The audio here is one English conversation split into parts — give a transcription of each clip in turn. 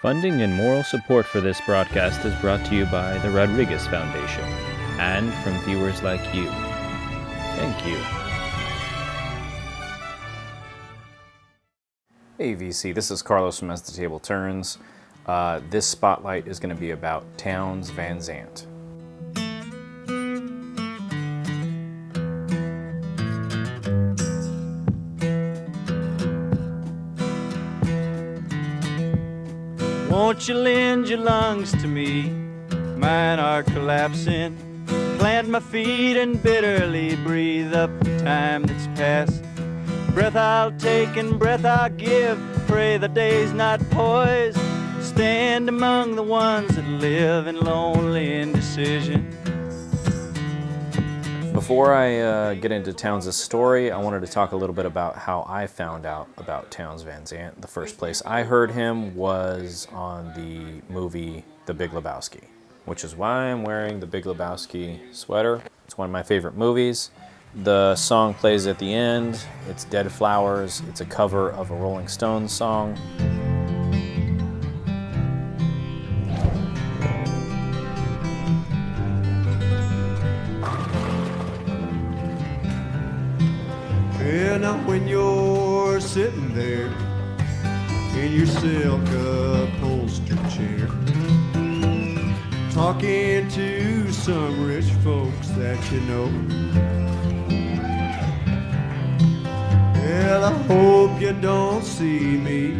Funding and moral support for this broadcast is brought to you by the Rodriguez Foundation and from viewers like you. Thank you. Hey VC, this is Carlos from As the Table Turns. This spotlight is going to be about Townes Van Zandt. Won't you lend your lungs to me? Mine are collapsing. Plant my feet and bitterly breathe up the time that's passed. Breath I'll take and breath I'll give. Pray the day's not poised. Stand among the ones that live in lonely indecision. Before I get into Townes' story, I wanted to talk a little bit about how I found out about Townes Van Zandt. The first place I heard him was on the movie The Big Lebowski, which is why I'm wearing the Big Lebowski sweater. It's one of my favorite movies. The song plays at the end. It's Dead Flowers. It's a cover of a Rolling Stones song. Well, now when you're sitting there in your silk upholstered chair, talking to some rich folks that you know, well, I hope you don't see me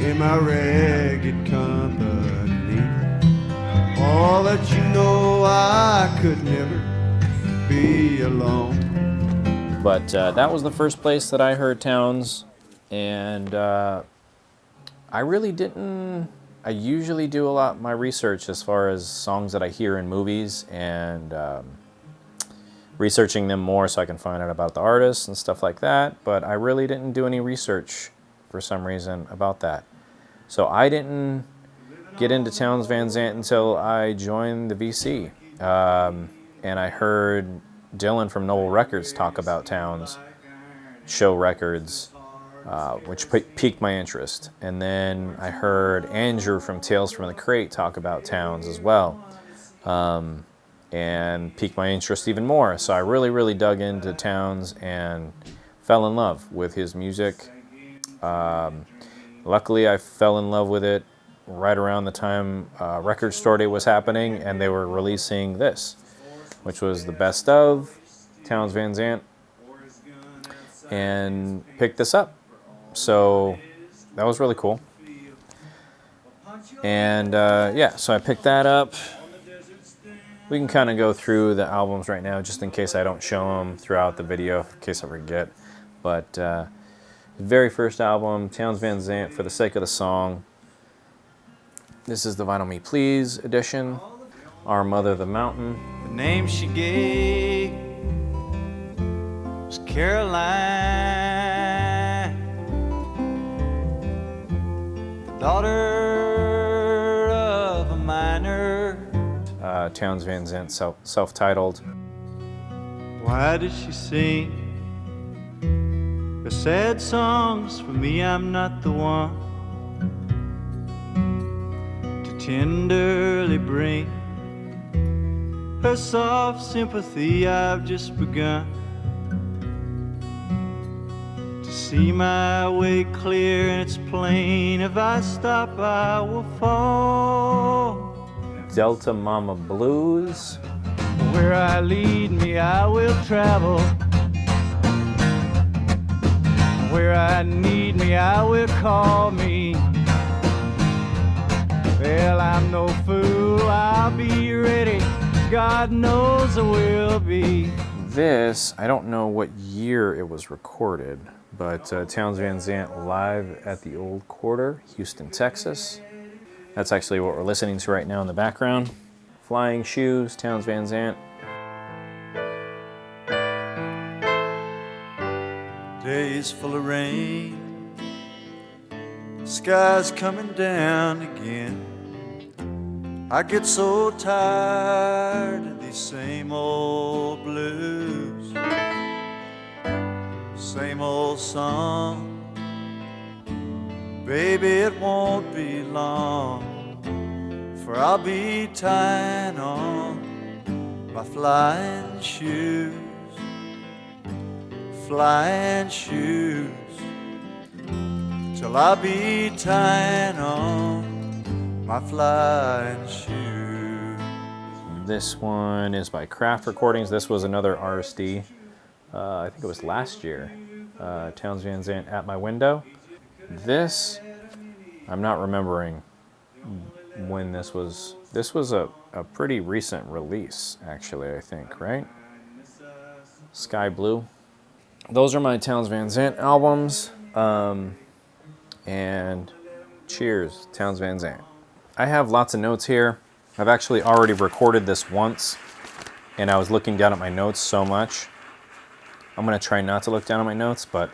in my ragged company. All that you know, I could never be alone. But that was the first place that I heard Townes, and I really didn't. I usually do a lot of my research as far as songs that I hear in movies and researching them more so I can find out about the artists and stuff like that, but I really didn't do any research for some reason about that. So I didn't get into Townes Van Zandt until I joined the VC, and I heard Dylan from Noble Records talk about Townes, show records, which piqued my interest. And then I heard Andrew from Tales from the Crate talk about Townes as well, and piqued my interest even more. So I really dug into Townes and fell in love with his music. Luckily, I fell in love with it right around the time Record Store Day was happening, and they were releasing this, which was the best of Townes Van Zandt, and picked this up. So that was really cool. And yeah, so I picked that up. We can kind of go through the albums right now, just in case I don't show them throughout the video, in case I forget. But the very first album, Townes Van Zandt, For the Sake of the Song. This is the Vinyl Me Please edition. Our Mother the Mountain. The name she gave was Caroline, the daughter of a miner. Townes Van Zandt, self-titled. Why does she sing the sad songs? For me, I'm not the one to tenderly bring her soft sympathy. I've just begun to see my way clear, and it's plain if I stop I will fall. Delta Mama Blues. Where I lead me I will travel. Where I need me I will call me. Well, I'm no fool, I'll be ready. God knows I will be. This, I don't know what year it was recorded, but Townes Van Zandt live at the Old Quarter, Houston, Texas. That's actually what we're listening to right now in the background. Flying Shoes, Townes Van Zandt. Days full of rain, sky's coming down again. I get so tired of these same old blues, same old song, Baby, it won't be long, for I'll be tying on my flying shoes, till I'll be tying on my flying shoes. This one is by Craft Recordings. This was another RSD. I think it was last year. Townes Van Zandt, At My Window. This, I'm not remembering when this was. This was a pretty recent release, actually, I think, right? Sky Blue. Those are my Townes Van Zandt albums. And cheers, Townes Van Zandt. I have lots of notes here. I've actually already recorded this once, and I was looking down at my notes so much. I'm going to try not to look down at my notes, but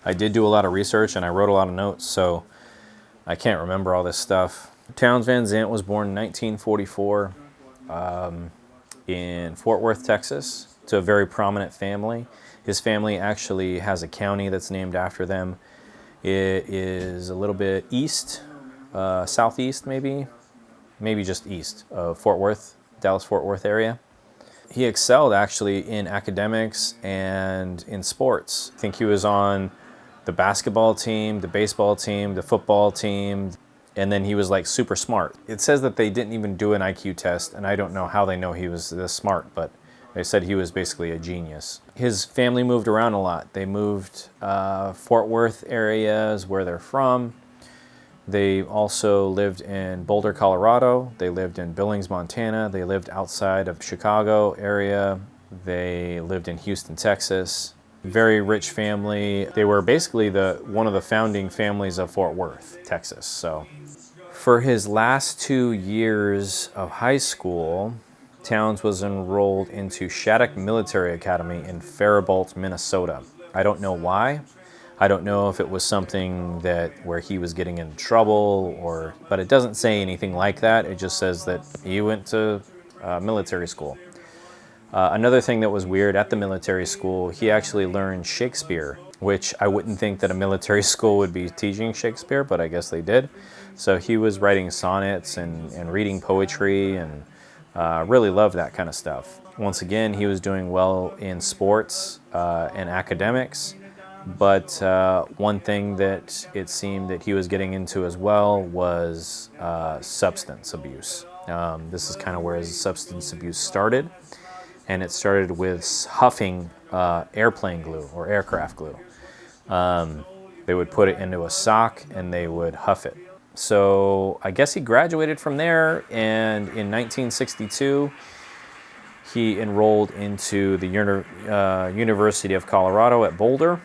I did do a lot of research and I wrote a lot of notes, so I can't remember all this stuff. Townes Van Zandt was born in 1944 in Fort Worth, Texas, to a very prominent family. His family actually has a county that's named after them. It is a little bit east, southeast maybe just east of Fort Worth, Dallas-Fort Worth area. He excelled actually in academics and in sports. I think he was on the basketball team, the baseball team, the football team, and then he was like super smart. It says that they didn't even do an IQ test, and I don't know how they know he was this smart, but they said he was basically a genius. His family moved around a lot. They moved Fort Worth areas where they're from. They also lived in Boulder, Colorado. They lived in Billings, Montana. They lived outside of Chicago area. They lived in Houston, Texas. Very rich family. They were basically one of the founding families of Fort Worth, Texas. So, for his last 2 years of high school, Townes was enrolled into Shattuck Military Academy in Faribault, Minnesota. I don't know why. I don't know if it was something where he was getting in trouble, but it doesn't say anything like that. It just says that he went to military school. Another thing that was weird at the military school, he actually learned Shakespeare, which I wouldn't think that a military school would be teaching Shakespeare, but I guess they did. So he was writing sonnets and reading poetry, and really loved that kind of stuff. Once again, he was doing well in sports and academics, but one thing that it seemed that he was getting into as well was substance abuse. This is kind of where his substance abuse started. And it started with huffing airplane glue or aircraft glue. They would put it into a sock and they would huff it. So I guess he graduated from there, and in 1962 he enrolled into the University of Colorado at Boulder,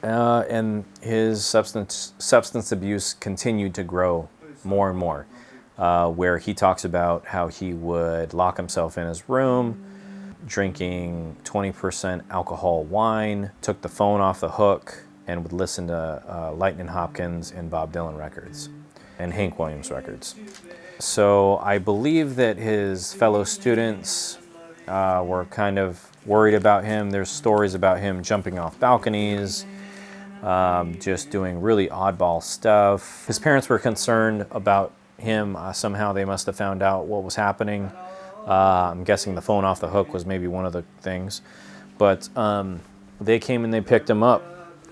and his substance abuse continued to grow more and more. Where he talks about how he would lock himself in his room, drinking 20% alcohol wine, took the phone off the hook, and would listen to Lightnin' Hopkins and Bob Dylan records, and Hank Williams records. So I believe that his fellow students were kind of worried about him. There's stories about him jumping off balconies, just doing really oddball stuff. His parents were concerned about him. Somehow they must have found out what was happening. I'm guessing the phone off the hook was maybe one of the things. But they came and they picked him up,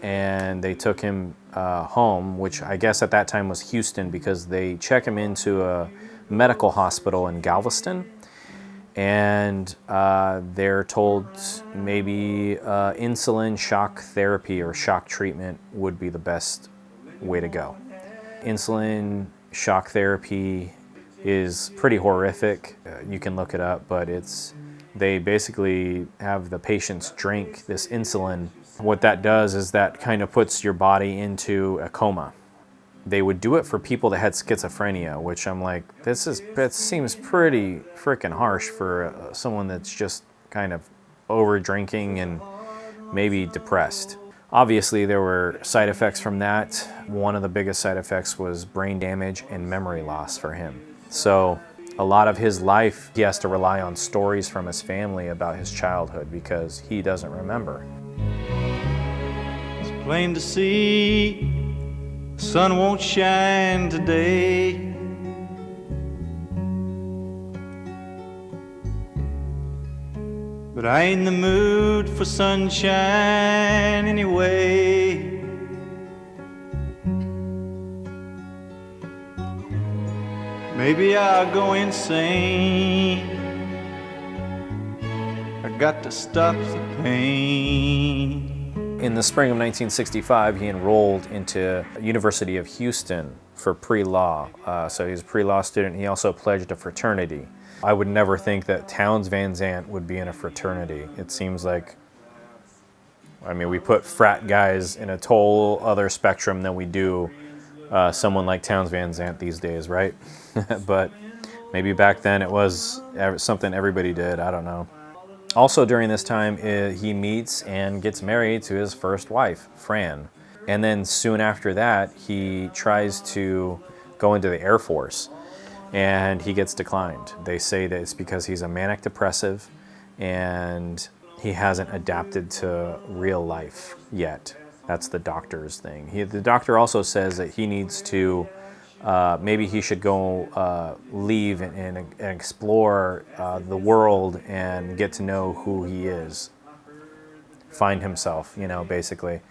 and they took him home, which I guess at that time was Houston, because they check him into a medical hospital in Galveston. And they're told maybe insulin shock therapy or shock treatment would be the best way to go. Insulin shock therapy is pretty horrific. You can look it up, but they basically have the patients drink this insulin. What that does is that kind of puts your body into a coma. They would do it for people that had schizophrenia, which I'm like, that seems pretty freaking harsh for someone that's just kind of over drinking and maybe depressed. Obviously, there were side effects from that. One of the biggest side effects was brain damage and memory loss for him. So a lot of his life, he has to rely on stories from his family about his childhood because he doesn't remember. It's plain to see sun won't shine today. But I ain't in the mood for sunshine anyway. Maybe I'll go insane. I got to stop the pain. In the spring of 1965, he enrolled into University of Houston for pre-law. So he was a pre-law student. He also pledged a fraternity. I would never think that Townes Van Zandt would be in a fraternity. It seems like, I mean, we put frat guys in a total other spectrum than we do someone like Townes Van Zandt these days, right? But maybe back then it was something everybody did, I don't know. Also during this time, he meets and gets married to his first wife, Fran. And then soon after that, he tries to go into the Air Force, and he gets declined. They say that it's because he's a manic depressive and he hasn't adapted to real life yet. That's the doctor's thing. The doctor also says that he needs to, maybe he should go leave and explore the world and get to know who he is. Find himself, you know, basically.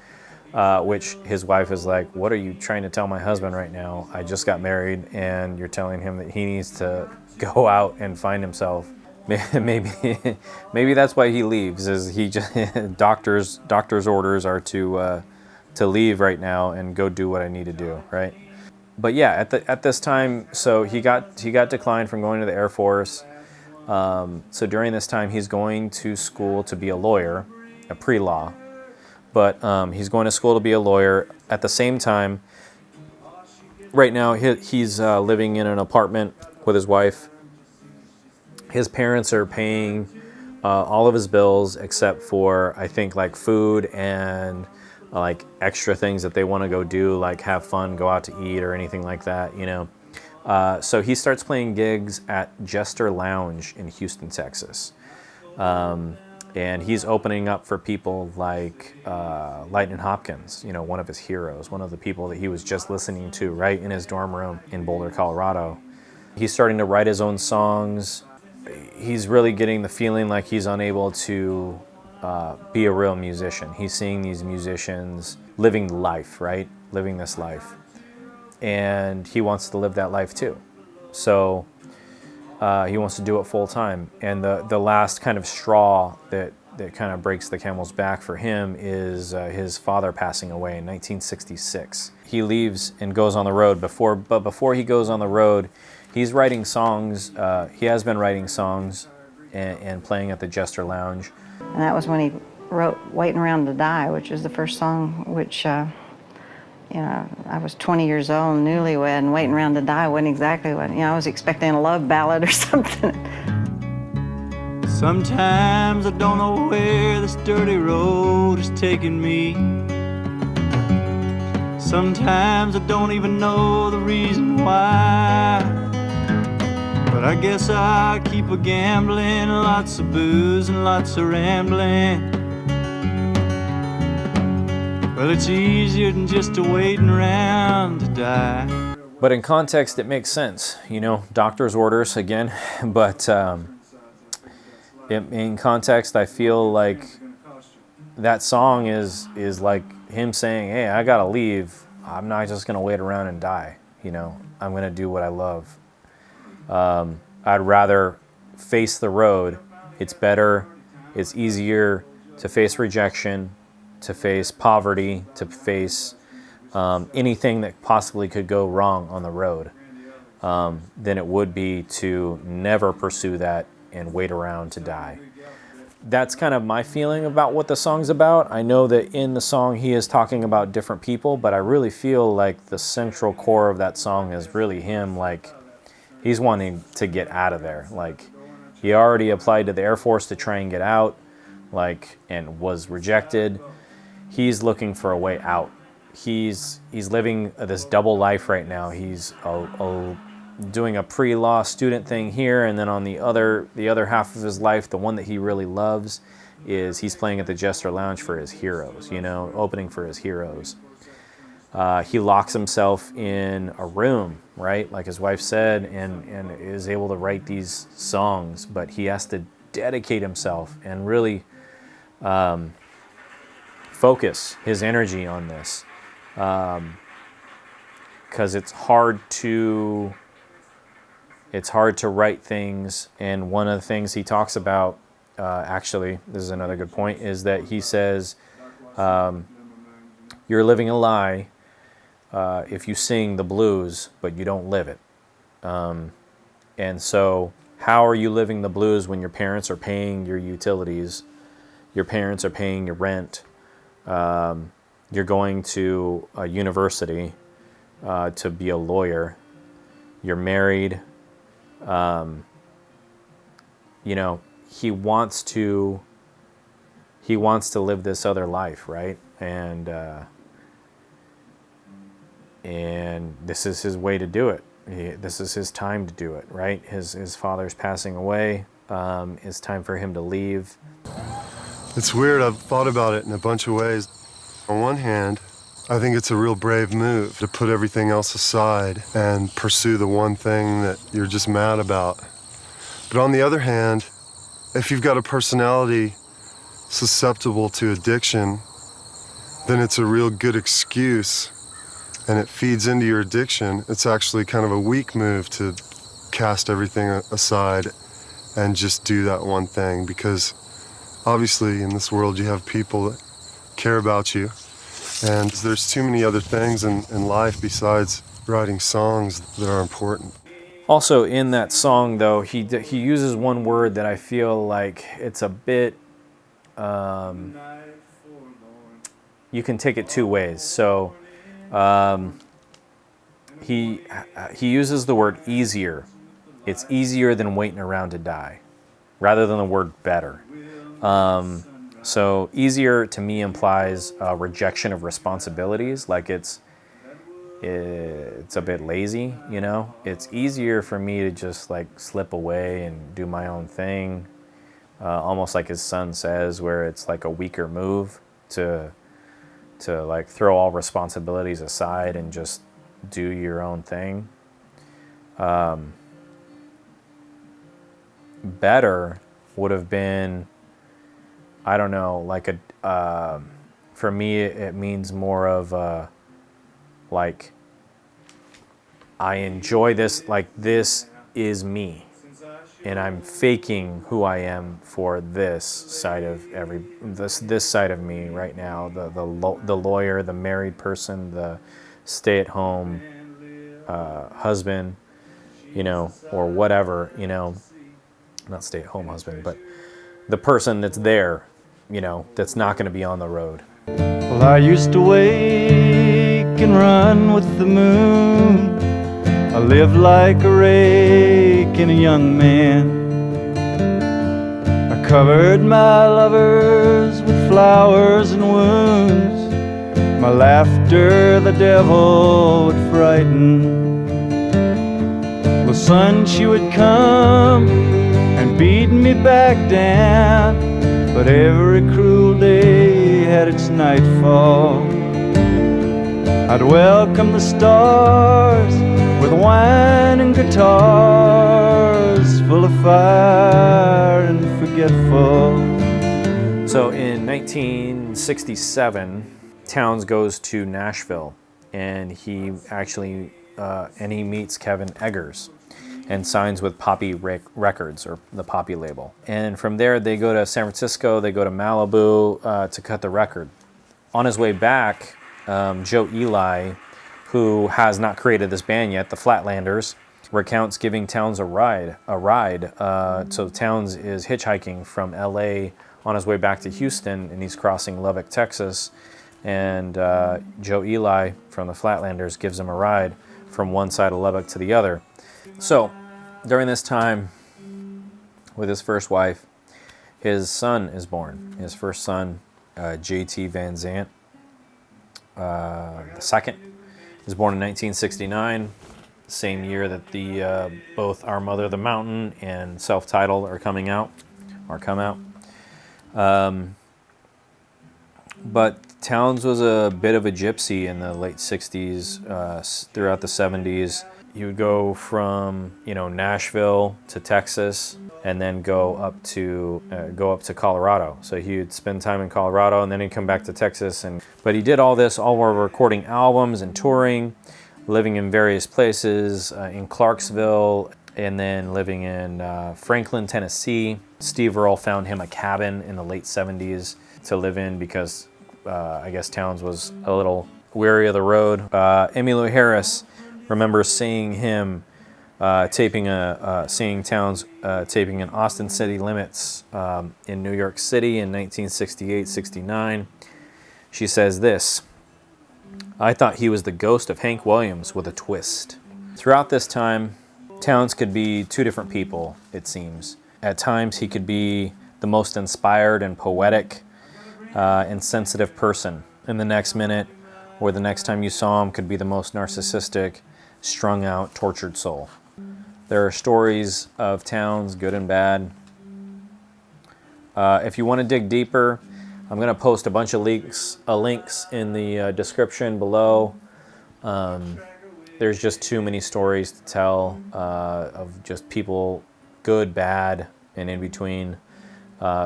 Which his wife is like, what are you trying to tell my husband right now? I just got married and you're telling him that he needs to go out and find himself. Maybe that's why he leaves, is he just doctor's orders are to leave right now and go do what I need to do, right? But yeah, at this time, so he got declined from going to the Air Force. So during this time, he's going to school to be a lawyer, a pre-law. But he's going to school to be a lawyer. At the same time, right now he's living in an apartment with his wife. His parents are paying all of his bills except for, I think, like food and like extra things that they want to go do, like have fun, go out to eat or anything like that, you know. So he starts playing gigs at Jester Lounge in Houston, Texas. And he's opening up for people like Lightning Hopkins, you know, one of his heroes, one of the people that he was just listening to right in his dorm room in Boulder, Colorado. He's starting to write his own songs. He's really getting the feeling like he's unable to be a real musician. He's seeing these musicians living life, right? Living this life. And he wants to live that life too. So he wants to do it full time. And the last kind of straw that kind of breaks the camel's back for him is his father passing away in 1966. He leaves and goes on the road. But before he goes on the road, he's writing songs. He has been writing songs and playing at the Jester Lounge. And that was when he wrote Waiting Around to Die, which is the first song which, you know, I was 20 years old, newlywed, and Waiting Around to Die wasn't exactly what, you know, I was expecting a love ballad or something. Sometimes I don't know where this dirty road is taking me. Sometimes I don't even know the reason why. But I guess I keep a gambling, lots of booze and lots of rambling. Well, it's easier than just waiting around to die. But in context, it makes sense, you know, doctor's orders again. But in context, I feel like that song is like him saying, hey, I gotta leave. I'm not just gonna wait around and die, you know. I'm gonna do what I love. I'd rather face the road. It's better, it's easier to face rejection, to face poverty, to face anything that possibly could go wrong on the road, than it would be to never pursue that and wait around to die. That's kind of my feeling about what the song's about. I know that in the song he is talking about different people, but I really feel like the central core of that song is really him, like he's wanting to get out of there. Like he already applied to the Air Force to try and get out, like, and was rejected. He's looking for a way out. He's living this double life right now. He's doing a pre-law student thing here, and then on the other half of his life, the one that he really loves, is he's playing at the Jester Lounge for his heroes, you know, opening for his heroes. He locks himself in a room, right? Like his wife said, and is able to write these songs, but he has to dedicate himself and really focus his energy on this. Because it's hard to write things, and one of the things he talks about, actually, this is another good point, is that he says, you're living a lie if you sing the blues, but you don't live it. And so how are you living the blues when your parents are paying your utilities, your parents are paying your rent, you're going to a university to be a lawyer, you're married, you know, he wants to live this other life, right? And this is his way to do it. This is his time to do it, right? His father's passing away. It's time for him to leave. It's weird. I've thought about it in a bunch of ways. On one hand, I think it's a real brave move to put everything else aside and pursue the one thing that you're just mad about. But on the other hand, if you've got a personality susceptible to addiction, then it's a real good excuse, and it feeds into your addiction. It's actually kind of a weak move to cast everything aside and just do that one thing, because obviously in this world you have people that care about you, and there's too many other things in life besides writing songs that are important. Also in that song, though, he uses one word that I feel like it's a bit, you can take it two ways. So he uses the word easier. It's easier than waiting around to die, rather than the word better. So easier to me implies a rejection of responsibilities, like it's a bit lazy, you know? It's easier for me to just like slip away and do my own thing, almost like his son says, where it's like a weaker move to like throw all responsibilities aside and just do your own thing. Better would have been, I don't know, like for me it means more of like, I enjoy this, like this is me, and I'm faking who I am for this side of this side of me right now, the lawyer, the married person, the stay-at-home husband, you know, or whatever, you know, not stay-at-home husband, but the person that's there, you know, that's not going to be on the road. Well, I used to wake and run with the moon. I lived like a rake and a young man. I covered my lovers with flowers and wounds. My laughter the devil would frighten. The sun, she would come and beat me back down, but every cruel day had its nightfall. I'd welcome the stars with wine and guitars, full of fire and forgetful. So in 1967, Townes goes to Nashville, and he actually he meets Kevin Eggers and signs with Poppy Records, or the Poppy label. And from there, they go to San Francisco, they go to Malibu to cut the record. On his way back, Joe Ely, who has not created this band yet, the Flatlanders, recounts giving Townes a ride. So Townes is hitchhiking from LA on his way back to Houston, and he's crossing Lubbock, Texas. And Joe Ely from the Flatlanders gives him a ride from one side of Lubbock to the other. So during this time with his first wife, his son is born. His first son, J.T. Van Zandt, the second, is born in 1969, same year that the both Our Mother the Mountain and Self-Titled come out. But Townes was a bit of a gypsy in the late 60s, throughout the 70s. He would go from, Nashville to Texas, and then go up to Colorado. So he would spend time in Colorado, and then he'd come back to Texas. But he did all this all while recording albums and touring, living in various places, in Clarksville, and then living in Franklin, Tennessee. Steve Earle found him a cabin in the late 70s to live in because I guess Townes was a little weary of the road. Emmylou Harris remembers seeing him seeing Townes taping in Austin City Limits in New York City in 1968-69. She says this: "I thought he was the ghost of Hank Williams with a twist." Throughout this time, Townes could be two different people, it seems. At times, he could be the most inspired and poetic and sensitive person. And the next minute, or the next time you saw him, could be the most narcissistic, strung out, tortured soul. There are stories of Townes, good and bad. If you want to dig deeper, I'm going to post a bunch of links in the description below. There's just too many stories to tell of just people, good, bad, and in between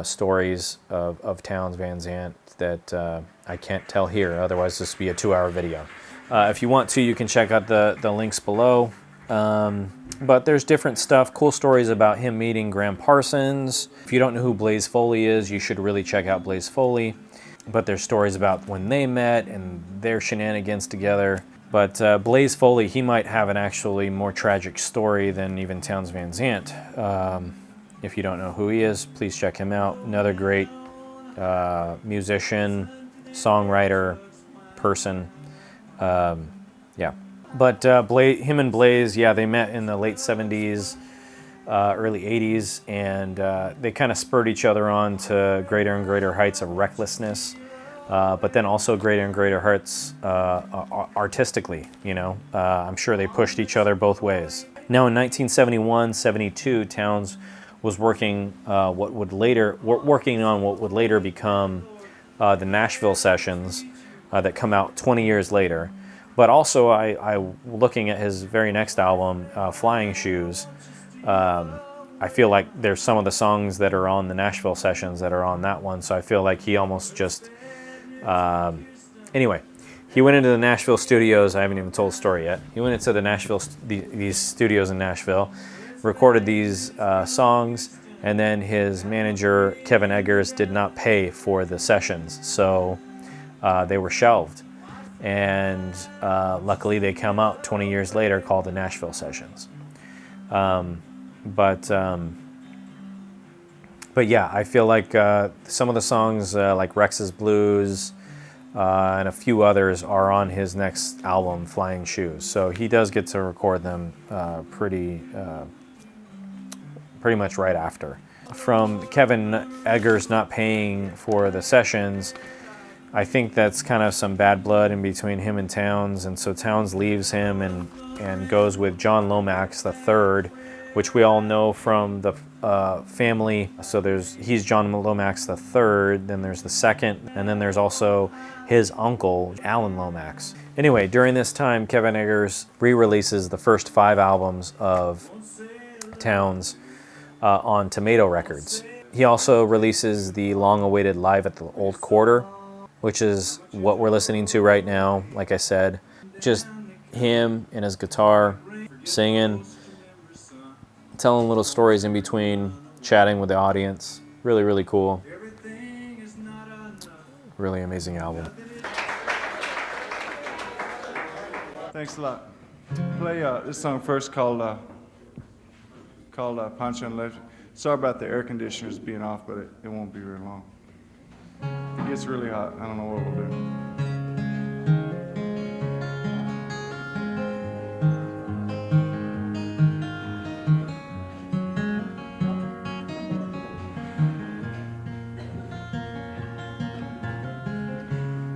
stories of Townes Van Zandt that I can't tell here. Otherwise, this would be a 2-hour video. If you want to, you can check out the links below. But there's different stuff, cool stories about him meeting Graham Parsons. If you don't know who Blaze Foley is, you should really check out Blaze Foley. But there's stories about when they met and their shenanigans together. But Blaze Foley, he might have an actually more tragic story than even Townes Van Zandt. If you don't know who he is, please check him out. Another great musician, songwriter, person. Yeah. But him and Blaze, yeah, they met in the late 70s, early 80s, and they kind of spurred each other on to greater and greater heights of recklessness, but then also greater and greater heights artistically, I'm sure they pushed each other both ways. Now in 1971-72, Townes was working on what would later become the Nashville Sessions that come out 20 years later. But also, I looking at his very next album, Flying Shoes, I feel like there's some of the songs that are on the Nashville Sessions that are on that one. So I feel like he almost just... Anyway, he went into the Nashville studios. I haven't even told the story yet. He went into these studios in Nashville, recorded these songs, and then his manager, Kevin Eggers, did not pay for the sessions. So they were shelved. And luckily they come out 20 years later called the Nashville Sessions. But yeah, I feel like some of the songs like Rex's Blues and a few others are on his next album, Flying Shoes. So he does get to record them pretty much right after. From Kevin Eggers not paying for the sessions, I think that's kind of some bad blood in between him and Townes, and so Townes leaves him and goes with John Lomax III, which we all know from the family. So he's John Lomax III, then there's the second, and then there's also his uncle, Alan Lomax. Anyway, during this time, Kevin Eggers re-releases the first 5 albums of Townes on Tomato Records. He also releases the long-awaited Live at the Old Quarter, which is what we're listening to right now. Like I said, just him and his guitar singing, telling little stories in between, chatting with the audience. Really, really cool. Really amazing album. Thanks a lot. Play this song first called Poncho Lefty. Sorry about the air conditioners being off, but it won't be very long. If it gets really hot, I don't know what we'll do.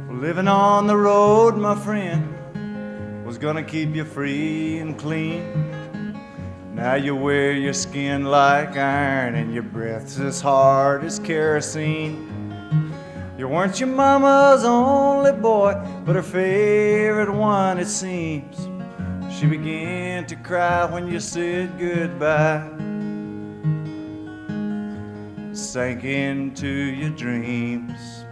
Well, living on the road, my friend, was gonna keep you free and clean. Now you wear your skin like iron and your breath's as hard as kerosene. You're weren't your mama's only boy, but her favorite one, it seems. She began to cry when you said goodbye. Sank into your dreams.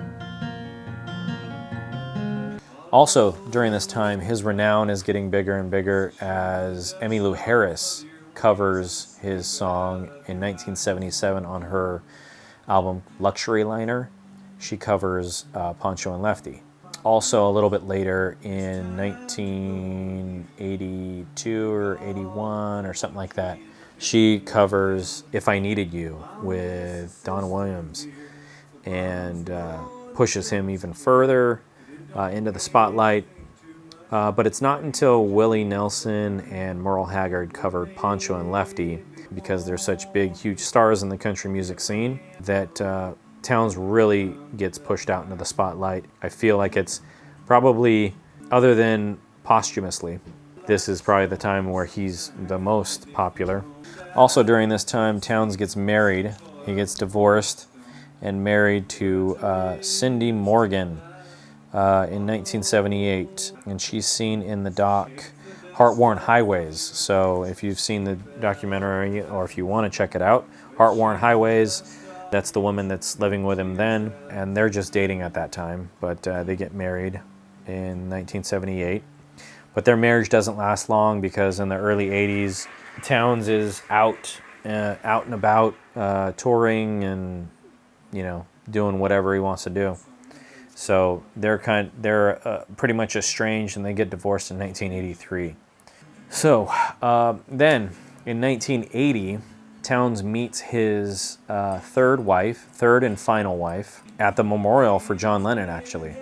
Also, during this time, his renown is getting bigger and bigger as Emmylou Harris covers his song in 1977 on her album Luxury Liner. She covers Poncho and Lefty. Also, a little bit later in 1982 or 81 or something like that, she covers If I Needed You with Don Williams and pushes him even further into the spotlight. But it's not until Willie Nelson and Merle Haggard covered Poncho and Lefty, because they're such big, huge stars in the country music scene, that Townes really gets pushed out into the spotlight. I feel like it's probably, other than posthumously, this is probably the time where he's the most popular. Also during this time, Townes gets married. He gets divorced and married to Cindy Morgan in 1978. And she's seen in the doc Heart-Worn Highways. So if you've seen the documentary or if you want to check it out, Heart-Worn Highways, that's the woman that's living with him then, and they're just dating at that time, but they get married in 1978. But their marriage doesn't last long because in the early 80s, Townes is out and about, touring and, you know, doing whatever he wants to do. So they're pretty much estranged, and they get divorced in 1983. So then in 1980, Townes meets his third and final wife, at the memorial for John Lennon, actually.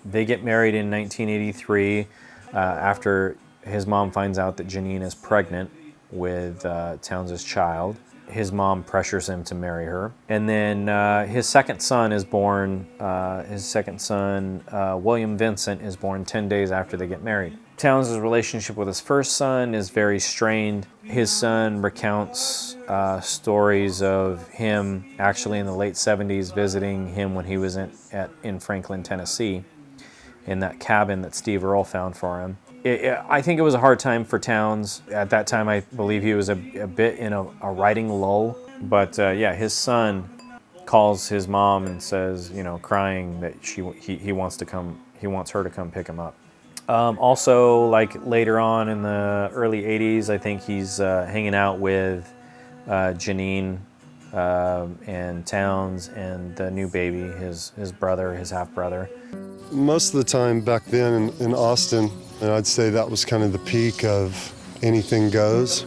They get married in 1983 after his mom finds out that Janine is pregnant with Townes' child. His mom pressures him to marry her. And then his second son is born, William Vincent, is born 10 days after they get married. Townes' relationship with his first son is very strained. His son recounts stories of him actually in the late 70s visiting him when he was in Franklin, Tennessee, in that cabin that Steve Earle found for him. I think it was a hard time for Townes. At that time, I believe he was a bit in a writing lull. But yeah, his son calls his mom and says, you know, crying that he wants her to come pick him up. Also, like later on in the early 80s, I think he's hanging out with Janine and Townes and the new baby, his brother, his half-brother. Most of the time back then in Austin, and I'd say that was kind of the peak of anything goes.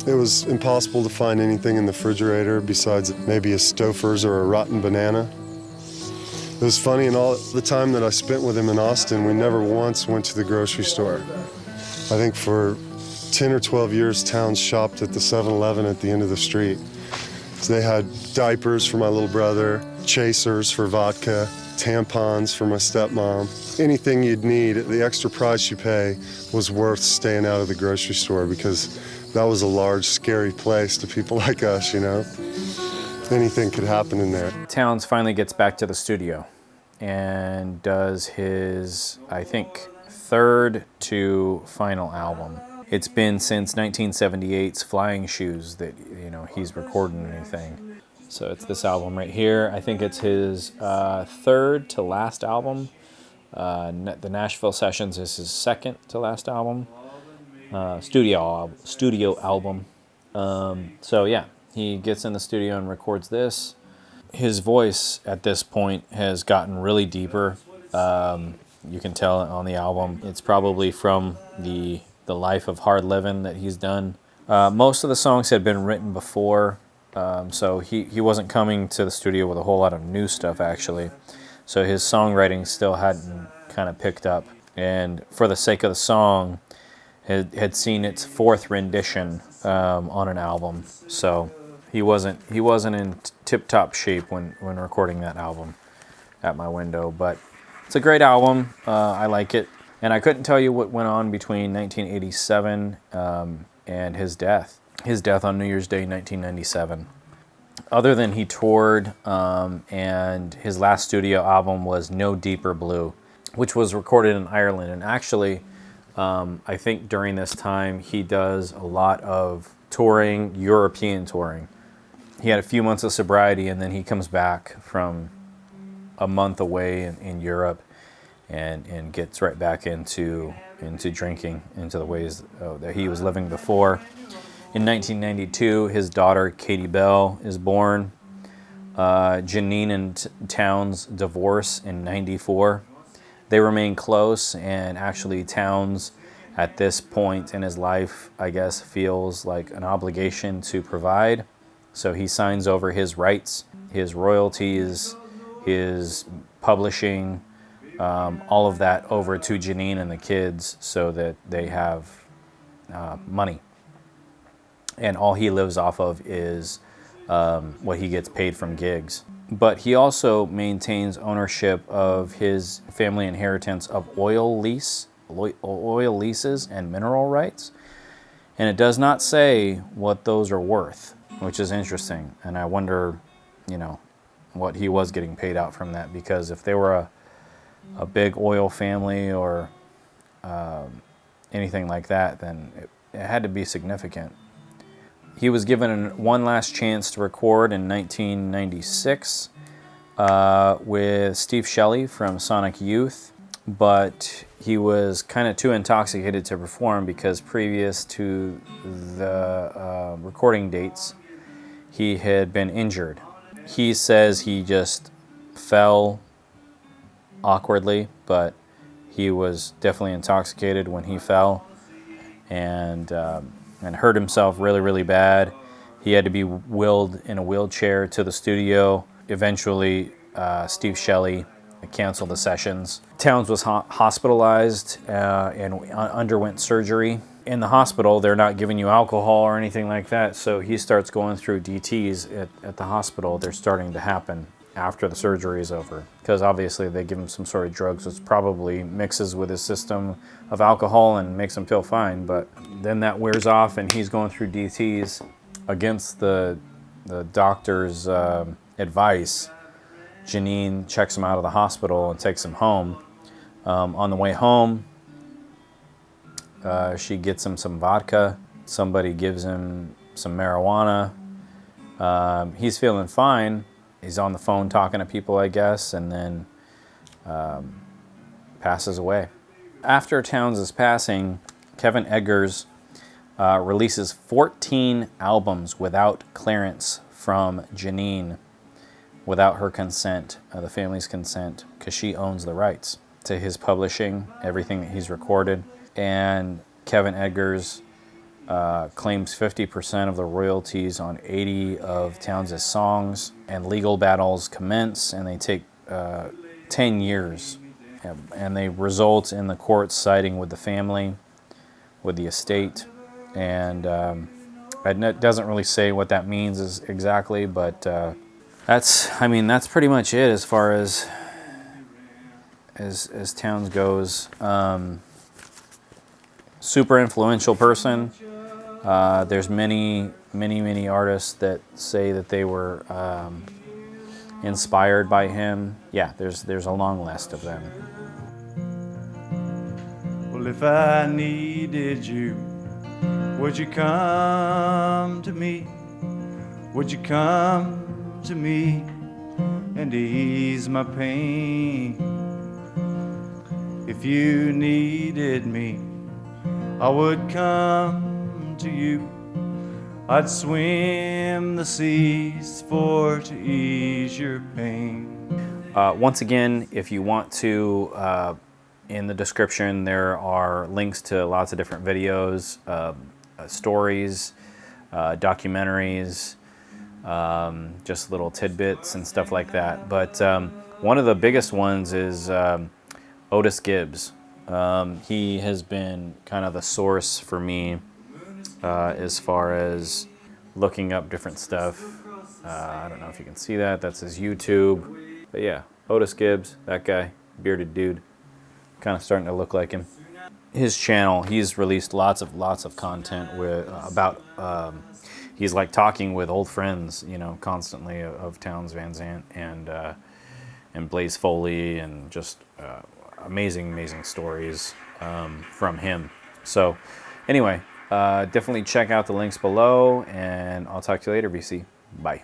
It was impossible to find anything in the refrigerator besides maybe a Stouffer's or a rotten banana. It was funny, in all the time that I spent with him in Austin, we never once went to the grocery store. I think for 10 or 12 years, Townes shopped at the 7-Eleven at the end of the street. So they had diapers for my little brother, chasers for vodka, tampons for my stepmom. Anything you'd need, the extra price you pay was worth staying out of the grocery store, because that was a large, scary place to people like us, you know? Anything could happen in there. Townes finally gets back to the studio and does his, I think, third to final album. It's been since 1978's Flying Shoes that, you know, he's recording anything. So it's this album right here. I think it's his third to last album. The Nashville Sessions is his second to last album. Studio album. So yeah, he gets in the studio and records this. His voice at this point has gotten really deeper. You can tell on the album. It's probably from the life of hard living that he's done. Most of the songs had been written before, so he wasn't coming to the studio with a whole lot of new stuff, actually. So his songwriting still hadn't kind of picked up. And for the sake of the song, had seen its fourth rendition on an album. So he wasn't in tip-top shape when recording that album at my window. But it's a great album. I like it. And I couldn't tell you what went on between 1987 and his death. his death on New Year's Day, 1997. Other than he toured, and his last studio album was No Deeper Blue, which was recorded in Ireland. And actually, I think during this time, he does a lot of touring, European touring. He had a few months of sobriety, and then he comes back from a month away in Europe and gets right back into drinking, into the ways that he was living before. In 1992, his daughter, Katie Bell, is born. Janine and Townes divorce in 94. They remain close, and actually Townes, at this point in his life, I guess, feels like an obligation to provide. So he signs over his rights, his royalties, his publishing, all of that over to Janine and the kids so that they have money. And all he lives off of is what he gets paid from gigs. But he also maintains ownership of his family inheritance of oil leases and mineral rights. And it does not say what those are worth, which is interesting. And I wonder, what he was getting paid out from that, because if they were a big oil family or anything like that, then it had to be significant. He was given one last chance to record in 1996 with Steve Shelley from Sonic Youth, but he was kind of too intoxicated to perform because previous to the recording dates, he had been injured. He says he just fell awkwardly, but he was definitely intoxicated when he fell and hurt himself really, really bad. He had to be wheeled in a wheelchair to the studio. Eventually, Steve Shelley canceled the sessions. Townes was hospitalized and underwent surgery. In the hospital, they're not giving you alcohol or anything like that, so he starts going through DTs at the hospital. They're starting to happen after the surgery is over, because obviously they give him some sort of drugs which probably mixes with his system of alcohol and makes him feel fine, but then that wears off and he's going through DTs against the doctor's advice. Janine checks him out of the hospital and takes him home. On the way home, she gets him some vodka. Somebody gives him some marijuana. He's feeling fine. He's on the phone talking to people, I guess, and then passes away. After Townes' passing, Kevin Edgars releases 14 albums without clearance from Janine, without her consent, the family's consent, because she owns the rights to his publishing, everything that he's recorded. And Kevin Edgars claims 50% of the royalties on 80 of Townes' songs, and legal battles commence, and they take 10 years. And they result in the courts siding with the family, with the estate. And it doesn't really say what that means exactly, but that's pretty much it as far as Townes goes. Super influential person. There's many artists that say that they were inspired by him. Yeah, there's a long list of them. Well, if I needed you, would you come to me? Would you come to me and ease my pain? If you needed me, I would come to you. I'd swim the seas to ease your pain. Once again, if you want to, in the description there are links to lots of different videos, stories, documentaries, just little tidbits and stuff like that. But one of the biggest ones is Otis Gibbs. He has been kind of the source for me as far as looking up different stuff. I don't know if you can see that. That's his YouTube. But yeah, Otis Gibbs, that guy, bearded dude, kind of starting to look like him. his channel, he's released lots of content about. He's like talking with old friends, constantly of Townes Van Zandt and Blaze Foley, and just amazing stories from him. So anyway, definitely check out the links below, and I'll talk to you later, VC. Bye.